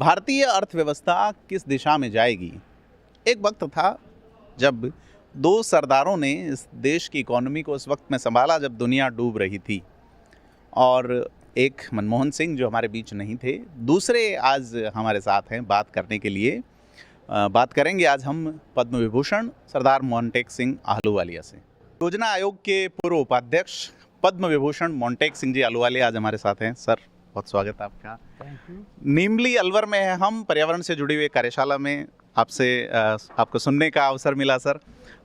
भारतीय अर्थव्यवस्था किस दिशा में जाएगी। एक वक्त था जब दो सरदारों ने इस देश की इकोनॉमी को उस वक्त में संभाला जब दुनिया डूब रही थी, और एक मनमोहन सिंह जो हमारे बीच नहीं थे, दूसरे आज हमारे साथ हैं बात करने के लिए। बात करेंगे आज हम पद्म विभूषण सरदार मोंटेक सिंह आहलूवालिया से। योजना आयोग के पूर्व उपाध्यक्ष पद्म विभूषण मोंटेक सिंह जी आहलूवालिया आज हमारे साथ हैं। सर, बहुत स्वागत है आपका। Thank you. नीमली अलवर में है हम, पर्यावरण से जुड़ी हुई कार्यशाला में आपसे आपको सुनने का अवसर मिला सर।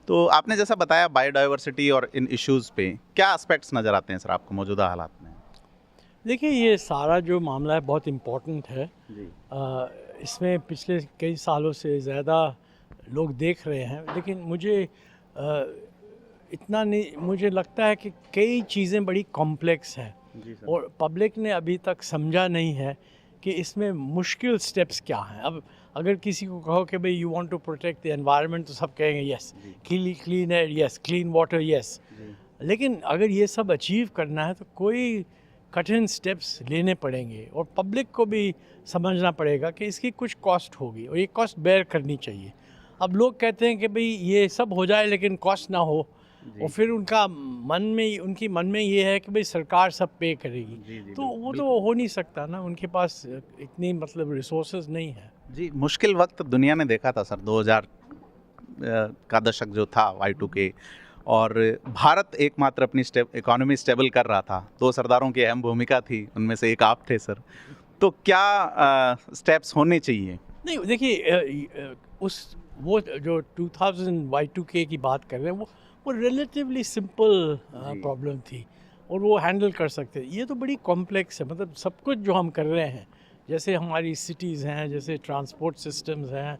तो आपने जैसा बताया बायोडाइवर्सिटी और इन इश्यूज़ पे क्या एस्पेक्ट्स नज़र आते हैं सर आपको मौजूदा हालात में? देखिए, ये सारा जो मामला है बहुत इम्पोर्टेंट है जी। इसमें पिछले कई सालों से ज़्यादा लोग देख रहे हैं, लेकिन मुझे इतना नहीं, मुझे लगता है कि कई चीज़ें बड़ी कॉम्प्लेक्स हैं और पब्लिक ने अभी तक समझा नहीं है कि इसमें मुश्किल स्टेप्स क्या हैं। अब अगर किसी को कहो कि भाई you want to protect the environment, तो सब कहेंगे yes, clean air yes, clean water yes, लेकिन अगर ये सब अचीव करना है तो कोई कठिन स्टेप्स लेने पड़ेंगे और पब्लिक को भी समझना पड़ेगा कि इसकी कुछ कॉस्ट होगी और ये कॉस्ट बेयर करनी चाहिए। अब लोग कहते हैं कि भाई ये सब हो जाए लेकिन कॉस्ट ना हो, और फिर उनकी मन में ये है कि भाई सरकार सब पे करेगी। तो वो तो हो नहीं सकता ना, उनके पास इतनी रिसोर्सेज नहीं है। जी, मुश्किल वक्त दुनिया ने देखा था सर, 2000 का दशक जो था Y2K, और भारत एकमात्र अपनी इकोनॉमी स्टेबल कर रहा था। दो सरदारों की अहम भूमिका थी, उनमें से एक आप थे सर। तो क्या स्टेप्स होने चाहिए? नहीं, देखिए, वो जो 2000 Y2K की बात कर रहे हैं, वो रिलेटिवली सिंपल प्रॉब्लम थी और वो हैंडल कर सकते। ये तो बड़ी कॉम्प्लेक्स है, सब कुछ जो हम कर रहे हैं, जैसे हमारी सिटीज़ हैं, जैसे ट्रांसपोर्ट सिस्टम्स हैं,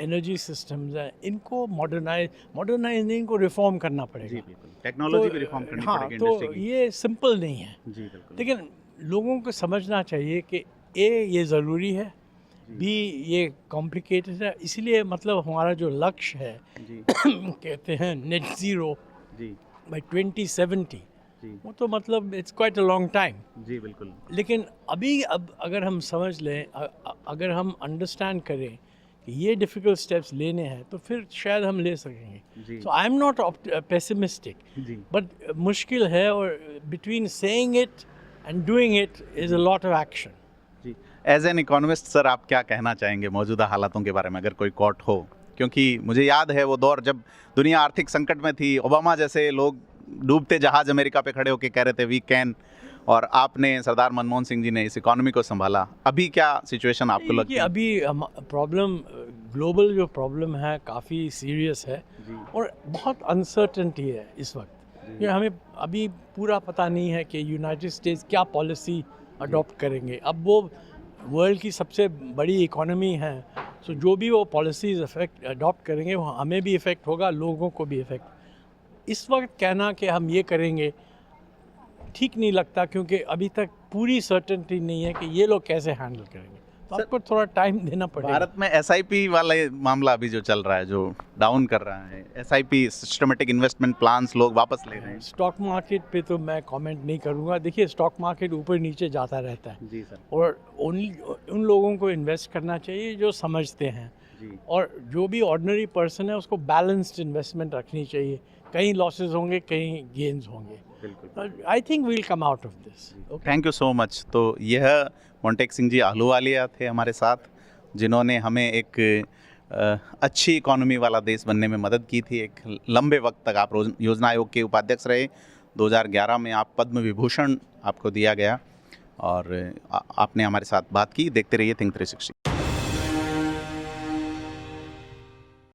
एनर्जी सिस्टम्स हैं, इनको मॉडर्नाइज नहीं, इनको रिफॉर्म करना पड़ेगा। टेक्नोलॉजी भी रिफॉर्म करनी पड़ेगी इंडस्ट्री तो की। ये सिंपल नहीं है। लेकिन लेकिन लोगों को समझना चाहिए कि ये ज़रूरी है, भी ये कॉम्प्लिकेटेड है। इसीलिए हमारा जो लक्ष्य है कहते हैं नेट ज़ीरो बाय 2070, वो तो it's quite a long time. जी बिल्कुल। लेकिन अब अगर हम समझ लें, अगर हम अंडरस्टैंड करें कि ये डिफ़िकल्ट स्टेप्स लेने हैं, तो फिर शायद हम ले सकेंगे। So I am not pessimistic, but मुश्किल है, और between saying it and doing it is a lot of action. जी, एज एन इकोनॉमिस्ट सर, आप क्या कहना चाहेंगे मौजूदा हालातों के बारे में, अगर कोई कोट हो? क्योंकि मुझे याद है वो दौर जब दुनिया आर्थिक संकट में थी, ओबामा जैसे लोग डूबते जहाज अमेरिका पे खड़े होकर कह रहे थे वी कैन, और आपने, सरदार मनमोहन सिंह जी ने इस इकोनॉमी को संभाला। अभी क्या सिचुएशन आपको लगती है? अभी प्रॉब्लम, ग्लोबल जो प्रॉब्लम है काफ़ी सीरियस है और बहुत अनसर्टेनिटी है इस वक्त। ये हमें अभी पूरा पता नहीं है कि यूनाइटेड स्टेट्स क्या पॉलिसी अडॉप्ट करेंगे। अब वो वर्ल्ड की सबसे बड़ी इकोनॉमी है, तो जो भी वो पॉलिसीज़ अडॉप्ट करेंगे वो हमें भी इफ़ेक्ट होगा, लोगों को भी इफ़ेक्ट। इस वक्त कहना कि हम ये करेंगे ठीक नहीं लगता, क्योंकि अभी तक पूरी सर्टेनिटी नहीं है कि ये लोग कैसे हैंडल करेंगे। तो आपको थोड़ा टाइम देना पड़ेगा। भारत में SIP वाला मामला अभी जो चल रहा है, जो डाउन कर रहा है, SIP सिस्टमेटिक इन्वेस्टमेंट प्लान्स लोग वापस ले रहे हैं। स्टॉक मार्केट पे तो मैं कमेंट नहीं करूँगा। देखिए, स्टॉक मार्केट ऊपर नीचे जाता रहता है। जी सर। और ओनली उन लोगों को इन्वेस्ट करना चाहिए जो समझते हैं, और जो भी ऑर्डिनरी पर्सन है उसको बैलेंस्ड इन्वेस्टमेंट रखनी चाहिए। कहीं लॉसेस होंगे, कहीं गेन्स होंगे। I think we'll come out of this. Thank you so much. तो यह मोंटेक सिंह जी आहलूवालिया थे हमारे साथ, जिन्होंने हमें एक अच्छी इकोनॉमी वाला देश बनने में मदद की थी। एक लंबे वक्त तक आप योजना आयोग के उपाध्यक्ष रहे। 2011 में आप पद्म विभूषण आपको दिया गया, और आपने हमारे साथ बात की। देखते रहिए थिंक 360।